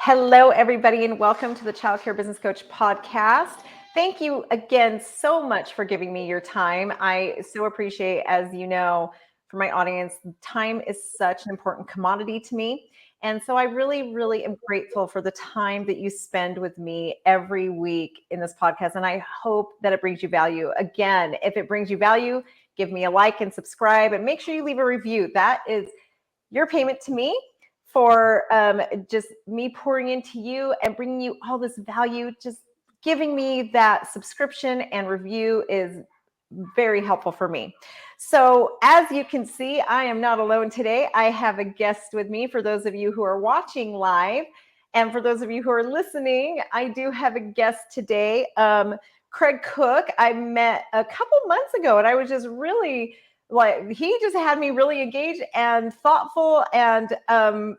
Hello, everybody, and welcome to the Child Care Business Coach podcast. Thank you again so much for giving me your time. I so appreciate, as you know, for my audience, time is such an important commodity to me. And so I really am grateful for the time that you spend with me every week in this podcast. And I hope that it brings you value. Again, if it brings you value, give me a like and subscribe and make sure you leave a review. That is your payment to me for just me pouring into you and bringing you all this value. Just giving me that subscription and review is very helpful for me. So as you can see, I am not alone today. I have a guest with me. For those of you who are watching live, and for those of you who are listening, I do have a guest today, Cooke. I met a couple months ago, and I was just really he just had me really engaged and thoughtful and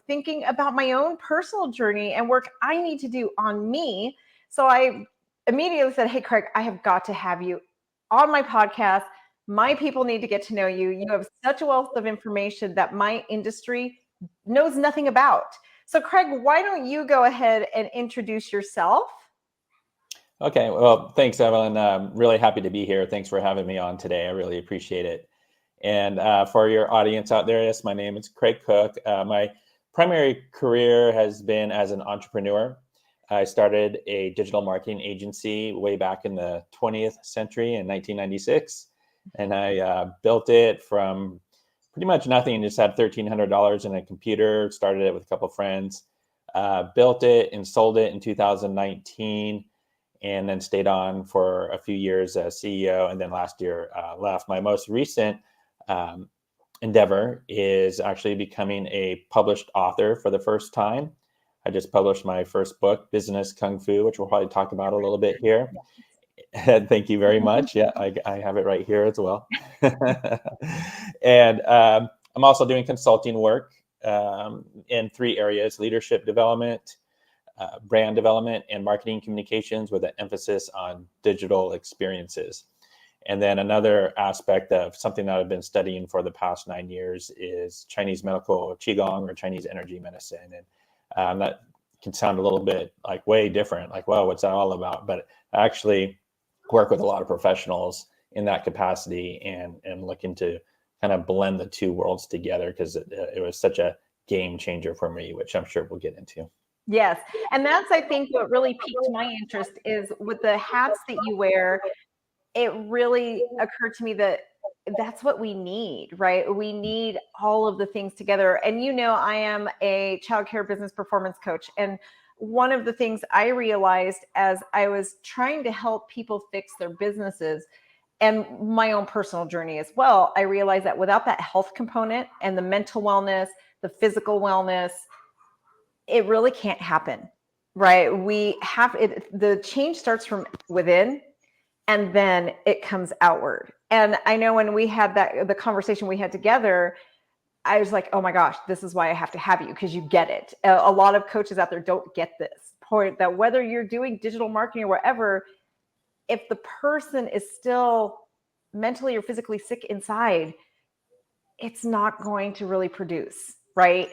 thinking about my own personal journey and work I need to do on me. So I immediately said, "Hey, Craig, I have got to have you on my podcast. My people need to get to know you. You have such a wealth of information that my industry knows nothing about." So, Craig, why don't you go ahead and introduce yourself? Okay. Well, thanks, Evelyn. I'm really happy to be here. Thanks for having me on today. I really appreciate it. And for your audience out there, yes, my name is Craig Cooke. My primary career has been as an entrepreneur. I started a digital marketing agency way back in the 20th century in 1996. And I built it from pretty much nothing, just had $1,300 in a computer, started it with a couple of friends, built it and sold it in 2019, and then stayed on for a few years as CEO. And then last year left. My most recent endeavor is actually becoming a published author for the first time. I just published my first book, Business Kung Fu, which we'll probably talk about a little bit here. Thank you very much. Yeah, I have it right here as well. And I'm also doing consulting work in three areas: leadership development, brand development, and marketing communications, with an emphasis on digital experiences. And then another aspect of something that I've been studying for the past 9 years is Chinese medical Qigong, or Chinese energy medicine. And that can sound a little bit like way different, like, well, what's that all about? But I actually work with a lot of professionals in that capacity and looking to kind of blend the two worlds together, because it was such a game changer for me, which I'm sure we'll get into. Yes. And that's, I think, what really piqued my interest is with the hats that you wear. It really occurred to me that that's what we need, right? We need all of the things together. And I am a child care business performance coach. And one of the things I realized as I was trying to help people fix their businesses and my own personal journey as well, I realized that without that health component and the mental wellness, the physical wellness, it really can't happen, right? We have it. The change starts from within, and then it comes outward. And I know when we had the conversation we had together, I was like, oh my gosh, this is why I have to have you, because you get it. A lot of coaches out there don't get this point, that whether you're doing digital marketing or whatever, if the person is still mentally or physically sick inside, it's not going to really produce, right?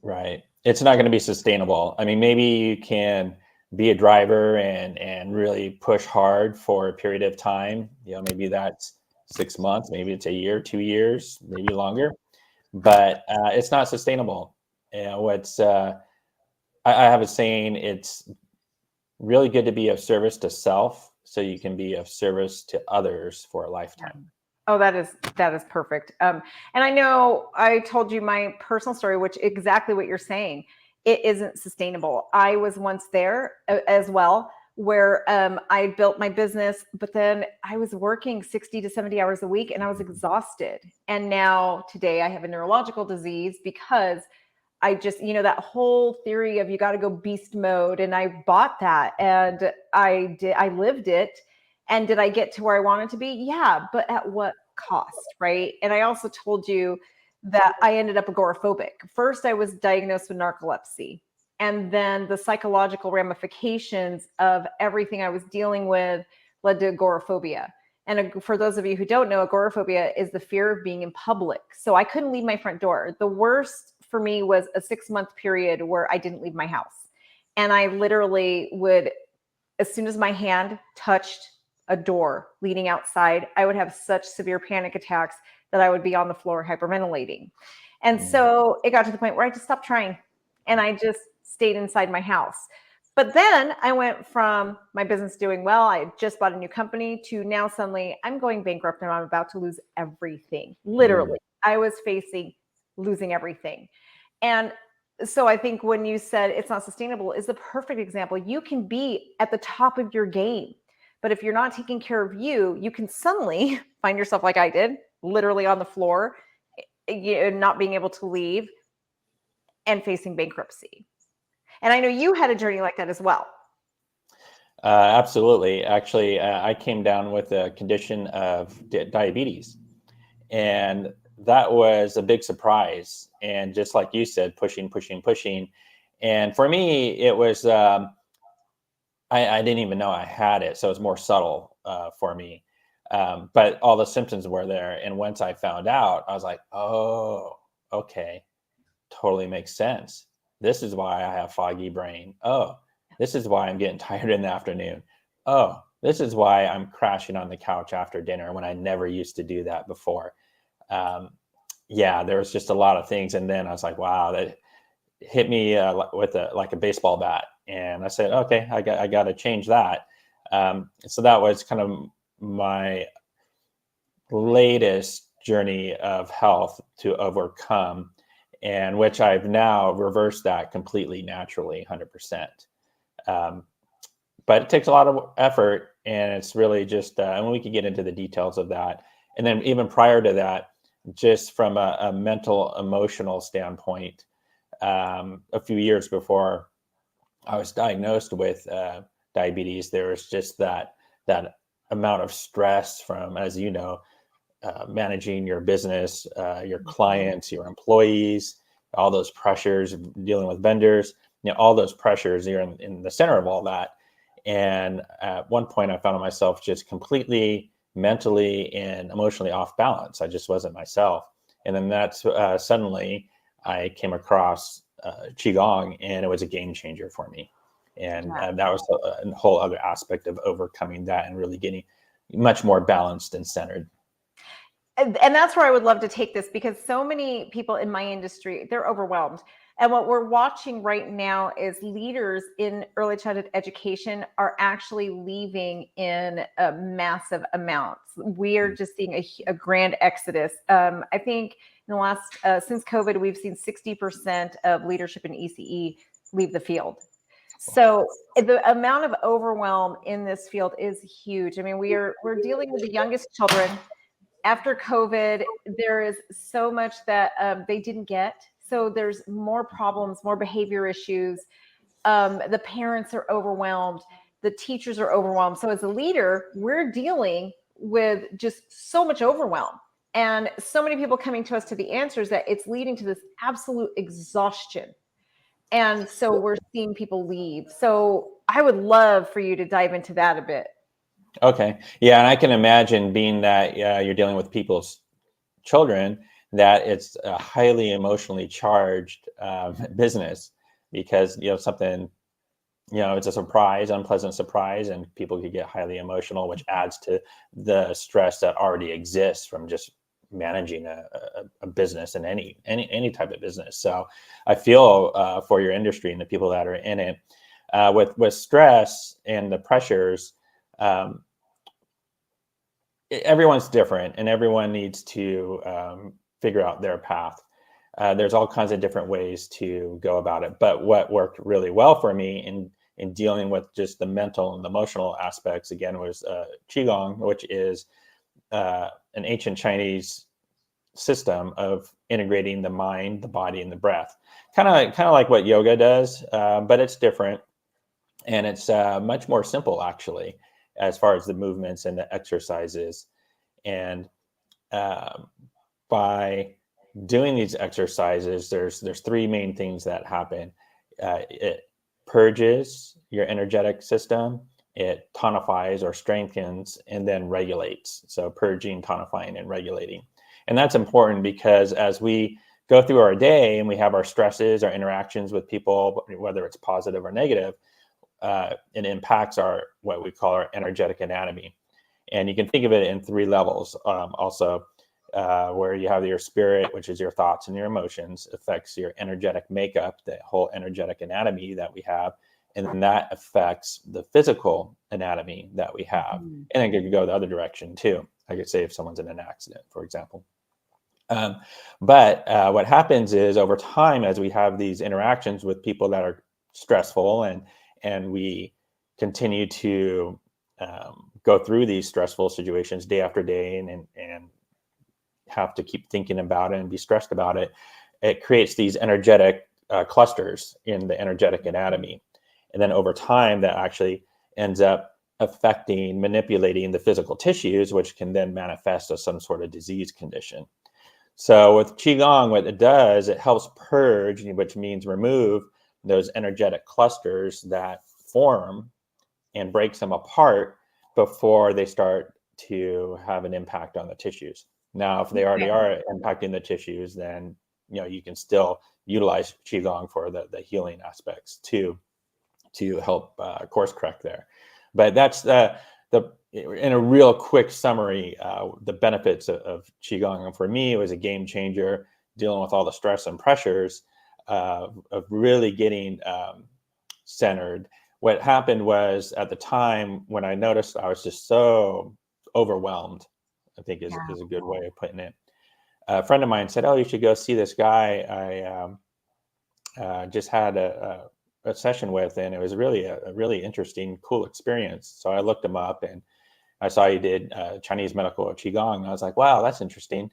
Right. It's not going to be sustainable. I mean, maybe you can be a driver and really push hard for a period of time. Maybe that's 6 months, maybe it's a year, 2 years, maybe longer, but it's not sustainable. I have a saying: it's really good to be of service to self, so you can be of service to others for a lifetime. Oh, that is perfect. And I know I told you my personal story, which exactly what you're saying. It isn't sustainable. I was once there as well, where I built my business, but then I was working 60 to 70 hours a week and I was exhausted. And now today I have a neurological disease because I just, that whole theory of you got to go beast mode. And I bought that and I lived it. And did I get to where I wanted to be? Yeah, but at what cost, right? And I also told you that I ended up agoraphobic. First, I was diagnosed with narcolepsy, and then the psychological ramifications of everything I was dealing with led to agoraphobia. And for those of you who don't know, agoraphobia is the fear of being in public. So I couldn't leave my front door. The worst for me was a 6-month period where I didn't leave my house. And I literally would, as soon as my hand touched a door leading outside, I would have such severe panic attacks that I would be on the floor hyperventilating. And so it got to the point where I just stopped trying and I just stayed inside my house. But then I went from my business doing well, I had just bought a new company, to now suddenly I'm going bankrupt and I'm about to lose everything. Literally, I was facing losing everything. And so I think when you said it's not sustainable is the perfect example. You can be at the top of your game, but if you're not taking care of you, you can suddenly find yourself like I did, literally on the floor, not being able to leave and facing bankruptcy. And I know you had a journey like that as well. Absolutely. Actually, I came down with a condition of diabetes, and that was a big surprise. And just like you said, pushing, pushing, pushing. And for me, it was, I didn't even know I had it. So it was more subtle for me. But all the symptoms were there. And once I found out, I was like, oh, okay, totally makes sense. This is why I have foggy brain. Oh, this is why I'm getting tired in the afternoon. Oh, this is why I'm crashing on the couch after dinner when I never used to do that before. Yeah, there was just a lot of things. And then I was like, wow, that hit me with like a baseball bat. And I said, okay, I got to change that. So that was kind of my latest journey of health to overcome, and which I've now reversed that completely naturally, 100%. But it takes a lot of effort, and it's really just, and we could get into the details of that. And then even prior to that, just from a mental, emotional standpoint, a few years before I was diagnosed with diabetes, there was just that amount of stress from, as you know, managing your business, your clients, your employees, all those pressures, dealing with vendors, all those pressures, you're in the center of all that. And at one point I found myself just completely mentally and emotionally off balance. I just wasn't myself. And then that's suddenly I came across Qigong, and it was a game changer for me. And that was a whole other aspect of overcoming that and really getting much more balanced and centered. And that's where I would love to take this, because so many people in my industry, they're overwhelmed. And what we're watching right now is leaders in early childhood education are actually leaving in massive amounts. We are just seeing a grand exodus. I think in the last, since COVID, we've seen 60% of leadership in ECE leave the field. So the amount of overwhelm in this field is huge. I mean, we're dealing with the youngest children. After COVID, there is so much that they didn't get. So there's more problems, more behavior issues. The parents are overwhelmed. The teachers are overwhelmed. So as a leader, we're dealing with just so much overwhelm, and so many people coming to us to the answers that it's leading to this absolute exhaustion. And so we're seeing people leave. So I would love for you to dive into that a bit. Okay. Yeah. And I can imagine, being that you're dealing with people's children, that it's a highly emotionally charged business, because, something, it's a surprise, unpleasant surprise, and people could get highly emotional, which adds to the stress that already exists from just managing a business, and any type of business. So I feel for your industry and the people that are in it, with stress and the pressures. Everyone's different, and everyone needs to figure out their path. There's all kinds of different ways to go about it. But what worked really well for me in dealing with just the mental and emotional aspects, again, was Qigong, which is an ancient Chinese system of integrating the mind, the body, and the breath. Kind of like what yoga does, but it's different, and it's much more simple, actually, as far as the movements and the exercises. And by doing these exercises, there's three main things that happen. It purges your energetic system, it tonifies or strengthens, and then regulates. So purging, tonifying, and regulating. And that's important because as we go through our day and we have our stresses, our interactions with people, whether it's positive or negative, it impacts what we call our energetic anatomy. And you can think of it in 3 levels. Also, where you have your spirit, which is your thoughts and your emotions, affects your energetic makeup, the whole energetic anatomy that we have. And then that affects the physical anatomy that we have. Mhm. And it could go the other direction too. I could say if someone's in an accident, for example. But what happens is over time, as we have these interactions with people that are stressful, and we continue to go through these stressful situations day after day, and have to keep thinking about it and be stressed about it, it creates these energetic clusters in the energetic anatomy. And then over time, that actually ends up affecting, manipulating the physical tissues, which can then manifest as some sort of disease condition. So with Qigong, what it does, it helps purge, which means remove those energetic clusters that form and breaks them apart before they start to have an impact on the tissues. Now, if they already are impacting the tissues, then you can still utilize Qigong for the healing aspects to help course correct there. But that's in a real quick summary, the benefits of Qigong. And for me, it was a game changer, dealing with all the stress and pressures of really getting centered. What happened was, at the time when I noticed I was just so overwhelmed, I think is a good way of putting it. A friend of mine said, "Oh, you should go see this guy I just had a session with, and it was really a really interesting, cool experience." So I looked him up, and I saw he did Chinese medical Qigong. And I was like, wow, that's interesting.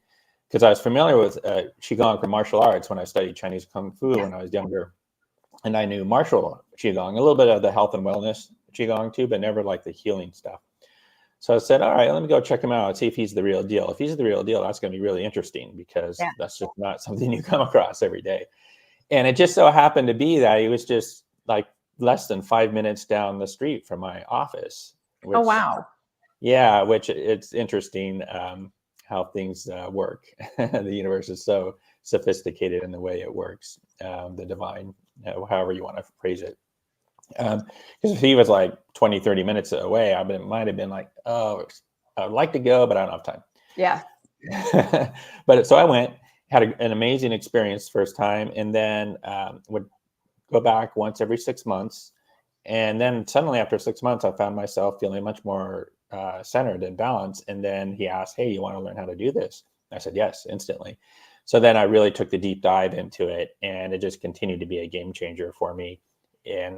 Because I was familiar with Qigong from martial arts when I studied Chinese Kung Fu when I was younger. And I knew martial Qigong, a little bit of the health and wellness Qigong too, but never like the healing stuff. So I said, all right, let me go check him out and see if he's the real deal. If he's the real deal, that's going to be really interesting, because that's just not something you come across every day. And it just so happened to be that he was just like less than 5 minutes down the street from my office. Oh, wow. Yeah, which it's interesting how things work. The universe is so sophisticated in the way it works, the divine, however you want to phrase it. Because if he was like 20, 30 minutes away, might have been like, oh, I'd like to go, but I don't have time. Yeah. But so I went, had an amazing experience first time, and then would go back once every 6 months. And then suddenly after 6 months, I found myself feeling much more centered and balanced. And then he asked, "Hey, you want to learn how to do this?" I said, yes, instantly. So then I really took the deep dive into it, and it just continued to be a game changer for me in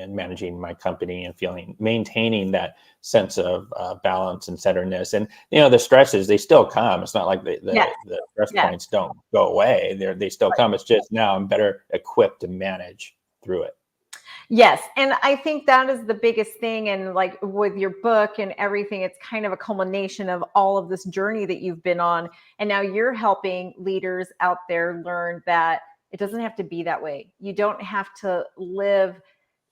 managing my company and maintaining that sense of balance and centeredness. And the stresses, they still come. It's not like the stress points don't go away. They still come. It's just now I'm better equipped to manage through it. Yes. And I think that is the biggest thing. And like with your book and everything, it's kind of a culmination of all of this journey that you've been on. And now you're helping leaders out there learn that it doesn't have to be that way. You don't have to live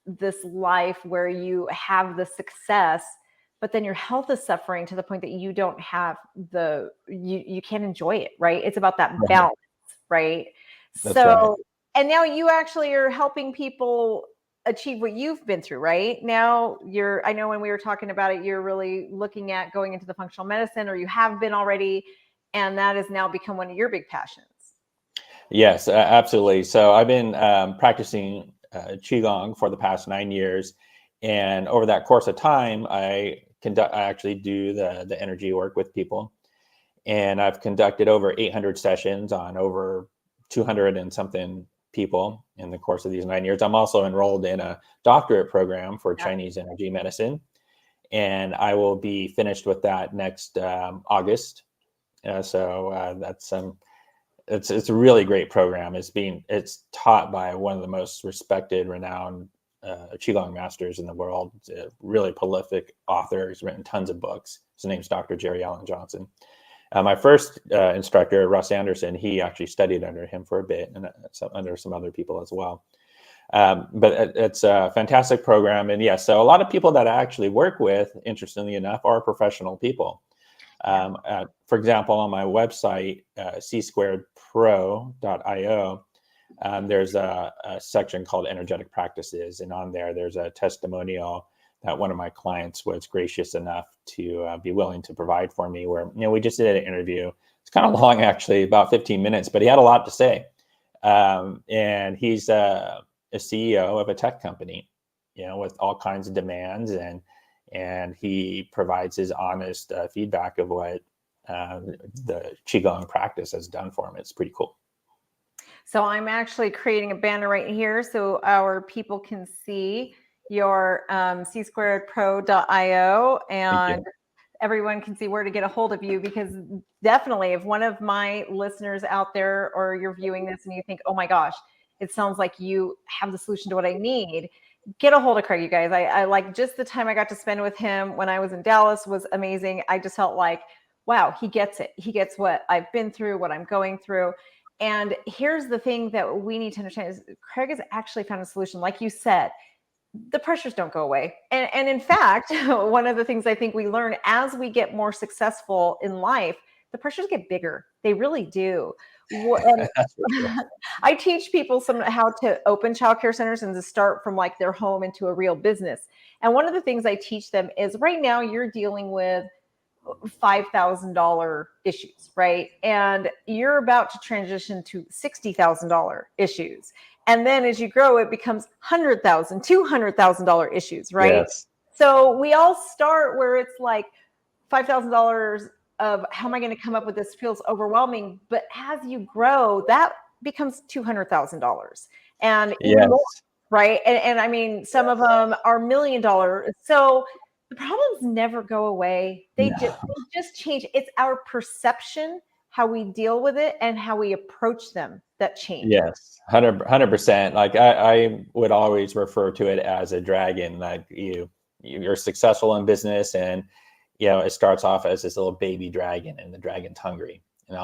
this life where you have the success, but then your health is suffering to the point that you don't have you can't enjoy it, right? It's about that balance, right? That's right. And now you actually are helping people achieve what you've been through, right? Now I know when we were talking about it, you're really looking at going into the functional medicine, or you have been already, and that has now become one of your big passions. Yes, absolutely. So I've been practicing Qigong for the past 9 years. And over that course of time, I actually do the energy work with people. And I've conducted over 800 sessions on over 200 and something people in the course of these 9 years. I'm also enrolled in a doctorate program for Chinese energy medicine, and I will be finished with that next August. That's it's a really great program. It's taught by one of the most respected, renowned Qigong masters in the world. It's a really prolific author. He's written tons of books. His name's Dr. Jerry Allen Johnson. My first instructor, Russ Anderson, he actually studied under him for a bit, and under some other people as well. But it's a fantastic program. And yes, so a lot of people that I actually work with, interestingly enough, are professional people. For example, on my website, csquaredpro.io, there's a section called energetic practices. And on there's a testimonial that one of my clients was gracious enough to be willing to provide for me, where, we just did an interview. It's kind of long, actually, about 15 minutes, but he had a lot to say. And he's a CEO of a tech company, with all kinds of demands, and he provides his honest feedback of what the Qigong practice has done for him. It's pretty cool. So I'm actually creating a banner right here so our people can see your csquaredpro.io, and everyone can see where to get a hold of you, because definitely if one of my listeners out there, or you're viewing this and you think, oh my gosh, it sounds like you have the solution to what I need, get a hold of Craig, you guys. I like, just the time I got to spend with him when I was in Dallas was amazing. I just felt like, wow, he gets it. He gets what I've been through, what I'm going through. And here's the thing that we need to understand is Craig has actually found a solution. Like you said, the pressures don't go away. And in fact, one of the things I think we learn as we get more successful in life, the pressures get bigger. They really do. And I teach people how to open childcare centers and to start from like their home into a real business. And one of the things I teach them is, right now you're dealing with $5,000 issues, right? And you're about to transition to $60,000 issues. And then as you grow, it becomes $100,000, $200,000 issues, right? Yes. So we all start where it's like $5,000 of how am I going to come up with this, feels overwhelming. But as you grow, that becomes $200,000 and even more, right? And I mean, some of them are $1 million. So the problems never go away. They just change. It's our perception, how we deal with it, and how we approach them that change. Yes, 100%. Like I would always refer to it as a dragon. Like you're successful in business, and it starts off as this little baby dragon, and the dragon's hungry, and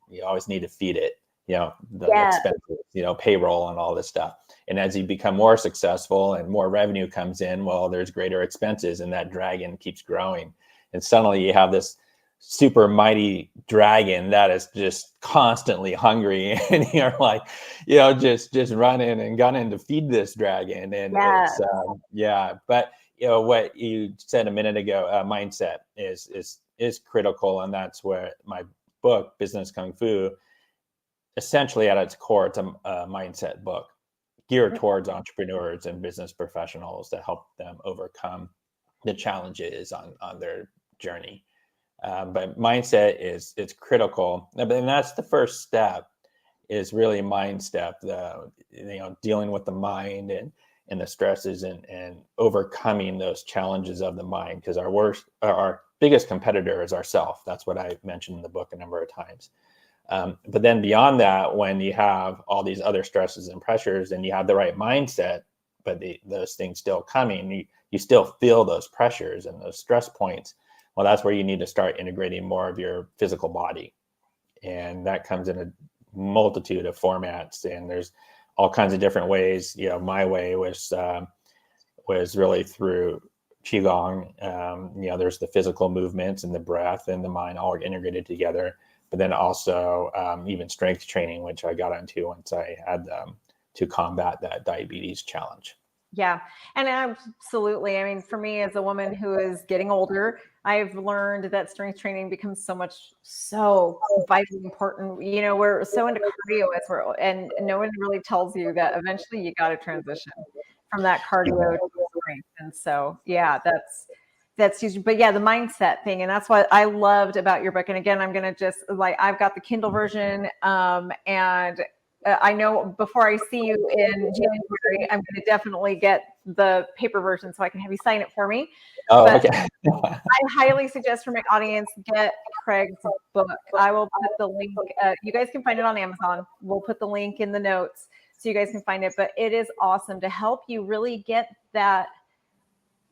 you always need to feed it. The expenses, payroll and all this stuff. And as you become more successful and more revenue comes in, well, there's greater expenses, and that dragon keeps growing. And suddenly you have this super mighty dragon that is just constantly hungry, and you're like, just running and gunning to feed this dragon. And it's but what you said a minute ago, mindset is critical, and that's where my book, Business Kung Fu, essentially at its core, it's a mindset book geared towards entrepreneurs and business professionals to help them overcome the challenges on their journey. But mindset it's critical, and that's the first step. Is really mind step. Dealing with the mind and the stresses and overcoming those challenges of the mind, because our biggest competitor is ourself. That's what I mentioned in the book a number of times. But then beyond that, when you have all these other stresses and pressures, and you have the right mindset, but those things still coming, you still feel those pressures and those stress points. Well, that's where you need to start integrating more of your physical body. And that comes in a multitude of formats, and there's all kinds of different ways. My way was really through Qigong. There's the physical movements and the breath and the mind all integrated together. But then also even strength training, which I got into once I had to combat that diabetes challenge. Yeah. And absolutely. I mean, for me as a woman who is getting older, I've learned that strength training becomes so vitally important. We're so into cardio and no one really tells you that eventually you got to transition from that cardio to strength. And so, that's huge. But the mindset thing. And that's what I loved about your book. And again, I'm going to I've got the Kindle version. And I know before I see you in January, I'm going to definitely get the paper version so I can have you sign it for me. Okay. I highly suggest for my audience, get Craig's book. I will put the link. You guys can find it on Amazon. We'll put the link in the notes so you guys can find it. But it is awesome to help you really get that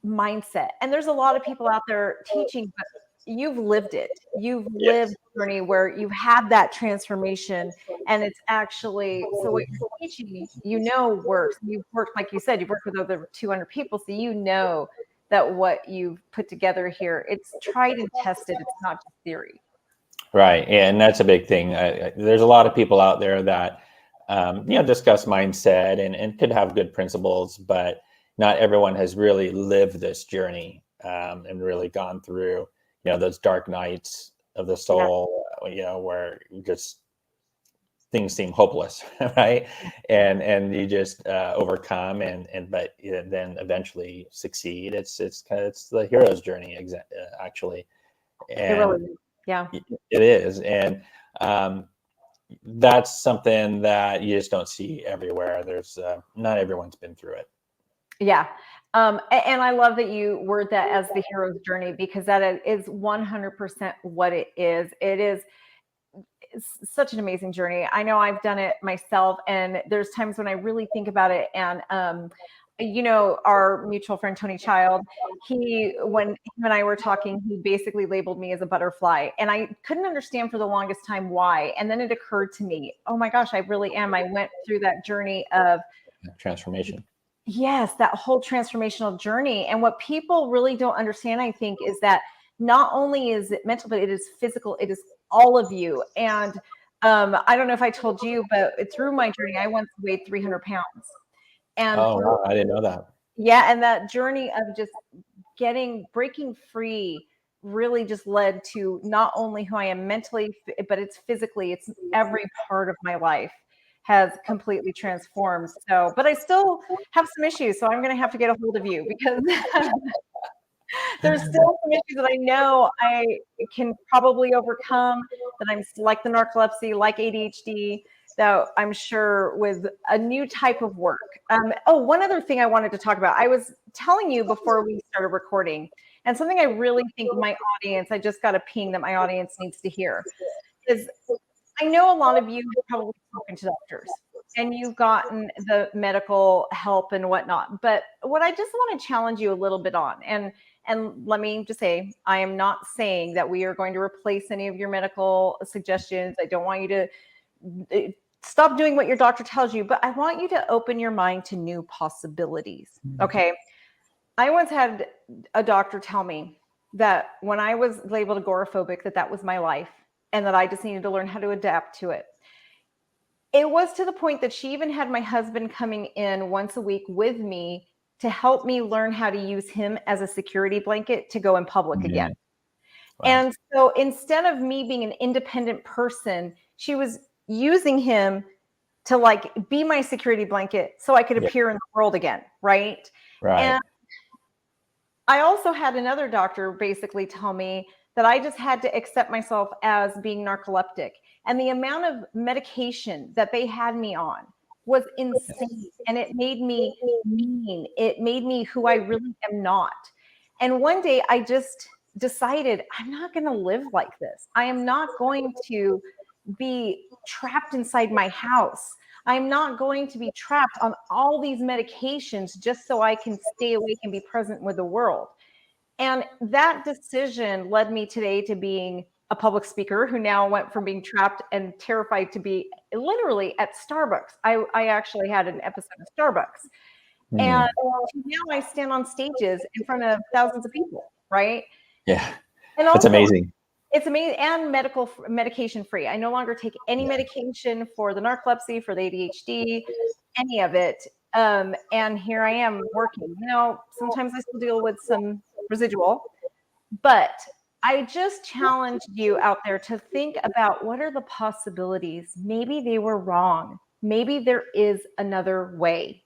mindset. And there's a lot of people out there teaching, but you've lived it. You've lived a journey where you've had that transformation, and it's actually, so what you're teaching, works. You've worked, like you said, you've worked with over 200 people, so that what you've put together here, it's tried and tested. It's not just theory. Right. And that's a big thing. There's a lot of people out there that, discuss mindset and could have good principles, but not everyone has really lived this journey and really gone through, those dark nights of the Yeah. soul, where just things seem hopeless, right? And you just overcome but then eventually succeed. It's the hero's journey, actually. It And really is. Yeah. it is. And that's something that you just don't see everywhere. There's not everyone's been through it. Yeah. And I love that you word that as the hero's journey, because that is 100% what it is. It's such an amazing journey. I know I've done it myself, and there's times when I really think about it. And our mutual friend Tony Child, when him and I were talking, he basically labeled me as a butterfly, and I couldn't understand for the longest time why. And then it occurred to me, oh my gosh, I really am. I went through that journey of Transformation. yes, that whole transformational journey. And what people really don't understand, I think, is that not only is it mental, but it is physical. It is all of you. And I don't know if I told you, but through my journey, I once weighed 300 pounds. And Oh, wow, I didn't know that. yeah, and that journey of just breaking free really just led to not only who I am mentally, but it's physically, it's every part of my life has completely transformed. So, but I still have some issues. So I'm going to have to get a hold of you, because there's still some issues that I know I can probably overcome, that I'm like the narcolepsy, like ADHD, that I'm sure with a new type of work. One other thing I wanted to talk about. I was telling you before we started recording, and something I really think I just got a ping that my audience needs to hear, is I know a lot of you have probably spoken to doctors and you've gotten the medical help and whatnot. But what I just want to challenge you a little bit on, and let me just say, I am not saying that we are going to replace any of your medical suggestions. I don't want you to stop doing what your doctor tells you, but I want you to open your mind to new possibilities. Okay. I once had a doctor tell me that when I was labeled agoraphobic, that was my life, and that I just needed to learn how to adapt to it. It was to the point that she even had my husband coming in once a week with me to help me learn how to use him as a security blanket to go in public again. Wow. And so instead of me being an independent person, she was using him to be my security blanket so I could appear in the world again. Right. And I also had another doctor basically tell me that I just had to accept myself as being narcoleptic. And the amount of medication that they had me on was insane. And it made me mean. It made me who I really am not. And one day I just decided, I'm not going to live like this. I am not going to be trapped inside my house. I'm not going to be trapped on all these medications just so I can stay awake and be present with the world. And that decision led me today to being a public speaker who now went from being trapped and terrified to be literally at Starbucks. I actually had an episode of Starbucks. And now I stand on stages in front of thousands of people, right? Yeah. And That's also, amazing. It's amazing, and medication free. I no longer take any medication for the narcolepsy, for the ADHD, any of it. And here I am working. Sometimes I still deal with some residual, but I just challenged you out there to think about, what are the possibilities? Maybe they were wrong. Maybe there is another way.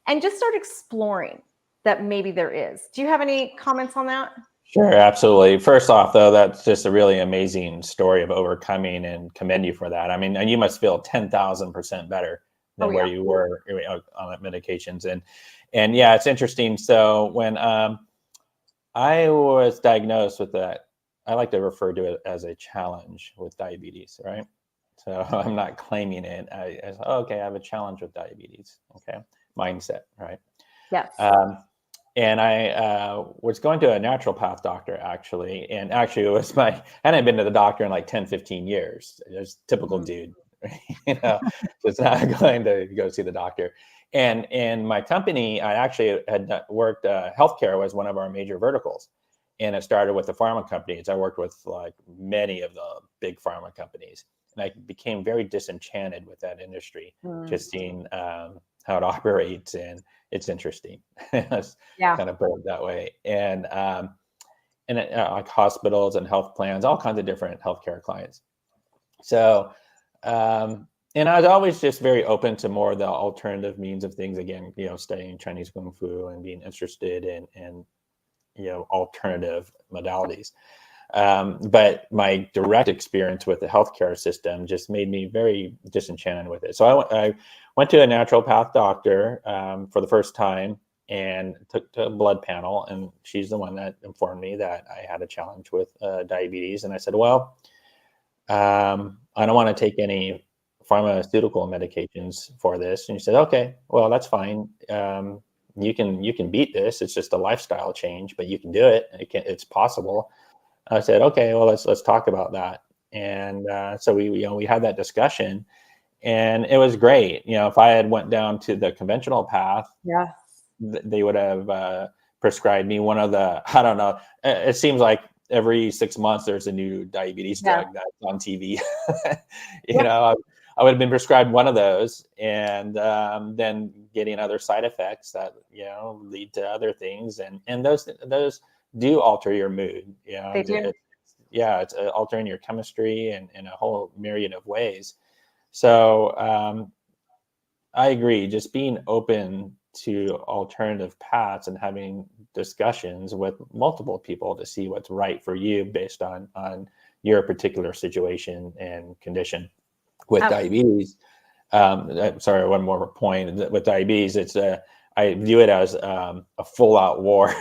And just start exploring that maybe there is. Do you have any comments on that? Sure, absolutely. First off, though, that's just a really amazing story of overcoming, and commend you for that. I mean, and you must feel 10,000% better than where you were on medications. And yeah, it's interesting. So when I was diagnosed with that, I like to refer to it as a challenge with diabetes, right? So I'm not claiming it. I said, okay, I have a challenge with diabetes. Okay, mindset, right? Yes. And I was going to a naturopath doctor, actually. And actually, I hadn't been to the doctor in like 10, 15 years. It was typical dude, just not going to go see the doctor. And in my company, I actually had worked, healthcare was one of our major verticals. And it started with the pharma companies. I worked with like many of the big pharma companies. And I became very disenchanted with that industry, just seeing how it operates. And it's interesting. It's Yeah. kind of put it that way. And like hospitals and health plans, all kinds of different healthcare clients. So, and I was always just very open to more of the alternative means of things. Again, studying Chinese Kung Fu and being interested in alternative modalities. But my direct experience with the healthcare system just made me very disenchanted with it. So I went to a naturopath doctor for the first time and took a blood panel, and she's the one that informed me that I had a challenge with diabetes. And I said, well, I don't want to take any pharmaceutical medications for this. And she said, okay, well, that's fine. You can beat this. It's just a lifestyle change, but you can do it. It's possible. I said, okay, well, let's talk about that. And so we had that discussion, and it was great. If I had went down to the conventional path, Yeah. they would have prescribed me one of the, I don't know. It seems like every 6 months there's a new diabetes drug that's on TV. I would have been prescribed one of those, and then getting other side effects that lead to other things, and those do alter your mood. They do. It's altering your chemistry in a whole myriad of ways. So I agree. Just being open to alternative paths and having discussions with multiple people to see what's right for you based on your particular situation and condition. With diabetes, sorry, one more point. With diabetes, it's I view it as a full-out war.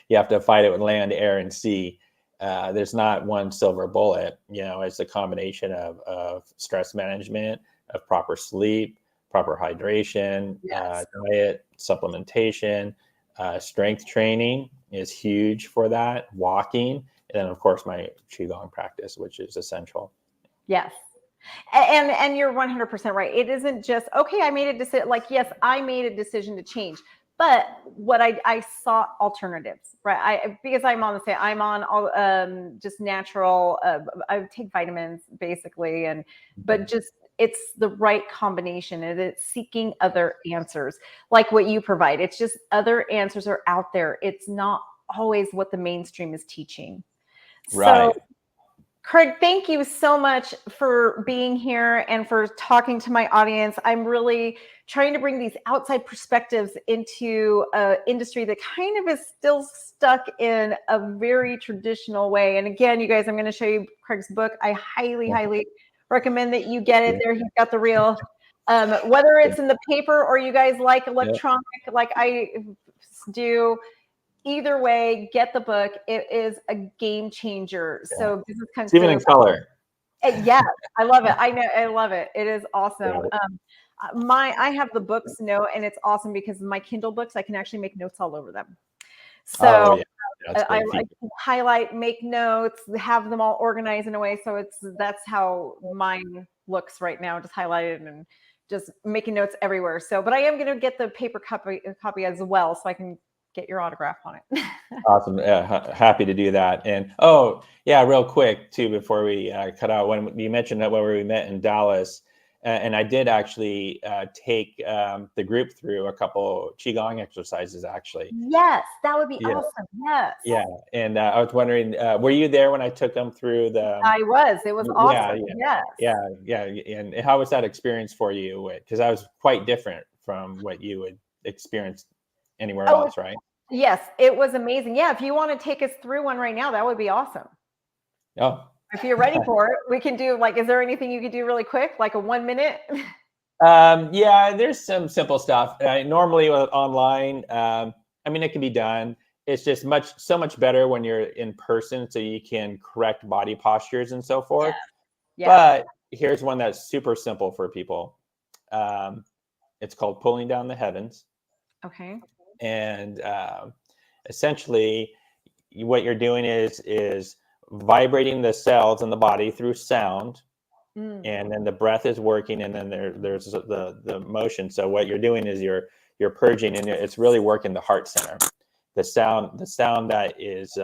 You have to fight it with land, air, and sea. There's not one silver bullet. It's a combination of stress management, of proper sleep, proper hydration, diet, supplementation, strength training is huge for that. Walking, and then of course my qigong practice, which is essential. Yes. And you're 100% right. It isn't just, okay, I made a decision. Like, yes, I made a decision to change, but what I sought alternatives, right? Because I'm on all just natural. I take vitamins basically, but just it's the right combination, and it's seeking other answers, like what you provide. It's just other answers are out there. It's not always what the mainstream is teaching. Right. So, Craig, thank you so much for being here and for talking to my audience. I'm really trying to bring these outside perspectives into an industry that kind of is still stuck in a very traditional way. And again, you guys, I'm going to show you Craig's book. I highly, highly recommend that you get it there. He's got the real, whether it's in the paper or you guys like electronic, like I do. Either way, get the book. It is a game changer. So business comes even in color. Yeah, I love it. I know, I love it. It is awesome. I have the books note, and it's awesome because my Kindle books, I can actually make notes all over them. So I can highlight, make notes, have them all organized in a way. So that's how mine looks right now, just highlighted and just making notes everywhere. So, but I am going to get the paper copy as well, so I can get your autograph on it. Awesome. Yeah, happy to do that. And real quick too, before we cut out, when you mentioned that when we met in Dallas, and I did actually take the group through a couple qigong exercises. Actually, yes, that would be awesome. Yes. Yeah, and I was wondering, were you there when I took them through the? I was. It was awesome. Yeah. And how was that experience for you? Because that was quite different from what you would experience anywhere else, right? Yes, it was amazing. Yeah, if you want to take us through one right now, that would be awesome. Oh. If you're ready for it, we can do, is there anything you could do really quick, like a 1 minute? There's some simple stuff. Normally online, it can be done. It's just so much better when you're in person, so you can correct body postures and so forth. Yeah. But here's one that's super simple for people. It's called pulling down the heavens. Okay. And essentially, what you're doing is vibrating the cells in the body through sound, and then the breath is working, and then there's the motion. So what you're doing is you're you're purging, and it's really working the heart center. The sound that is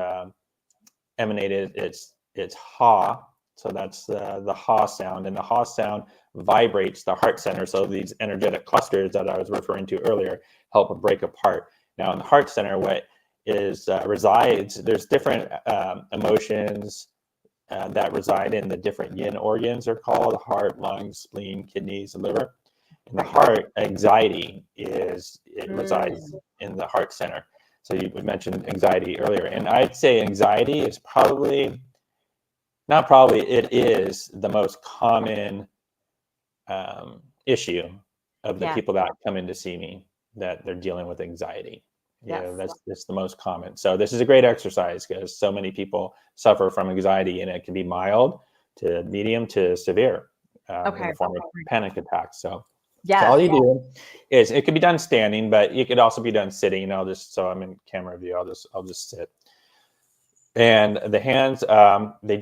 emanated, it's ha. So that's the ha sound, and the ha sound vibrates the heart center. So these energetic clusters that I was referring to earlier help break apart. Now in the heart center, what is resides, there's different emotions that reside in the different yin organs are called heart, lungs, spleen, kidneys, and liver. In the heart, anxiety resides in the heart center. So you mentioned anxiety earlier, and I'd say anxiety is it is the most common issue of the people that come in to see me, that they're dealing with anxiety. That's the most common. So this is a great exercise because so many people suffer from anxiety, and it can be mild to medium to severe in the form of panic attacks. So all you do is, it could be done standing, but it could also be done sitting. So I'm in camera view. I'll just sit. And the hands, they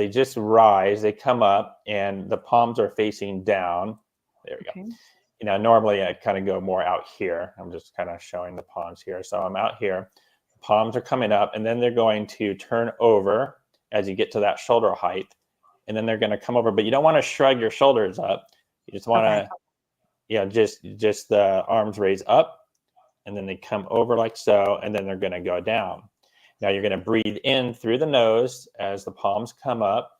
just rise, they come up, and the palms are facing down. There we go. Normally I kind of go more out here. I'm just kind of showing the palms here. So I'm out here, palms are coming up, and then they're going to turn over as you get to that shoulder height. And then they're going to come over, but you don't want to shrug your shoulders up. You just want to, just the arms raise up, and then they come over like so, and then they're going to go down. Now you're going to breathe in through the nose as the palms come up.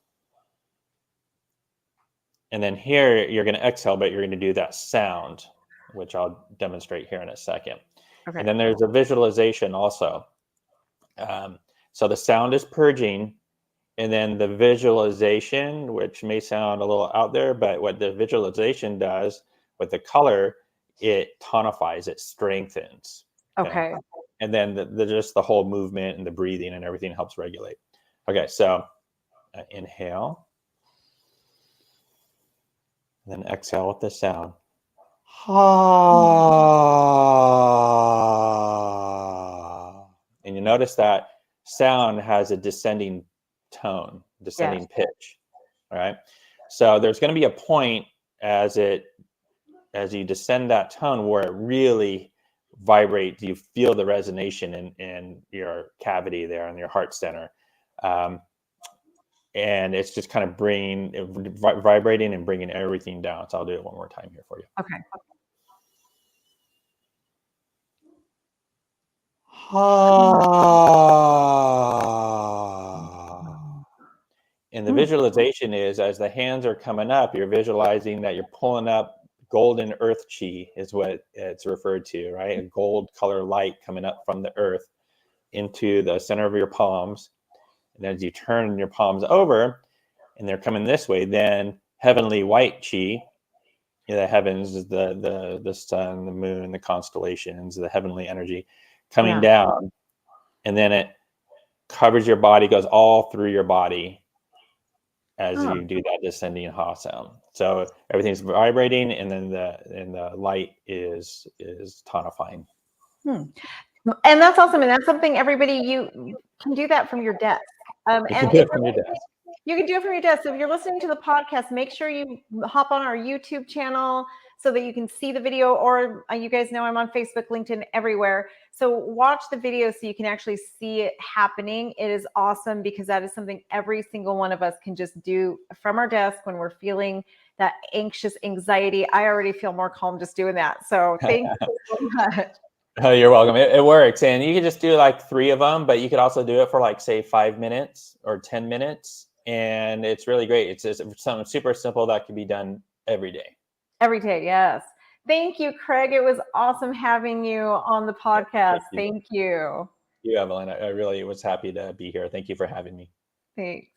And then here you're going to exhale, but you're going to do that sound, which I'll demonstrate here in a second. And then there's a visualization also. So the sound is purging, and then the visualization, which may sound a little out there, but what the visualization does with the color, it tonifies, it strengthens. Okay. And then just the whole movement and the breathing and everything helps regulate. Okay, so inhale. And then exhale with the sound. And you notice that sound has a descending tone, descending pitch. All right. So there's going to be a point as you descend that tone where it really vibrates. You feel the resonation in your cavity there in your heart center. And it's just kind of vibrating and bringing everything down. So I'll do it one more time here for you. Okay. And the visualization is, as the hands are coming up, you're visualizing that you're pulling up golden earth chi, is what it's referred to, right? A gold color light coming up from the earth into the center of your palms. And as you turn your palms over and they're coming this way, then heavenly white chi, the heavens is the sun, the moon, the constellations, the heavenly energy coming down. And then it covers your body, goes all through your body as you do that descending ha sound. So everything's vibrating, and then the light is tonifying. And that's awesome. And that's something everybody, you can do that from your desk. And you can do it from your desk. So if you're listening to the podcast, make sure you hop on our YouTube channel so that you can see the video, or you guys know I'm on Facebook, LinkedIn, everywhere. So watch the video so you can actually see it happening. It is awesome because that is something every single one of us can just do from our desk when we're feeling that anxious anxiety. I already feel more calm just doing that. So thank you so much. Oh, you're welcome. It works. And you can just do like 3 of them, but you could also do it for like, say, 5 minutes or 10 minutes. And it's really great. It's just something super simple that can be done every day. Every day, yes. Thank you, Craig. It was awesome having you on the podcast. Thank you. You, Evelyn. I really was happy to be here. Thank you for having me. Thanks.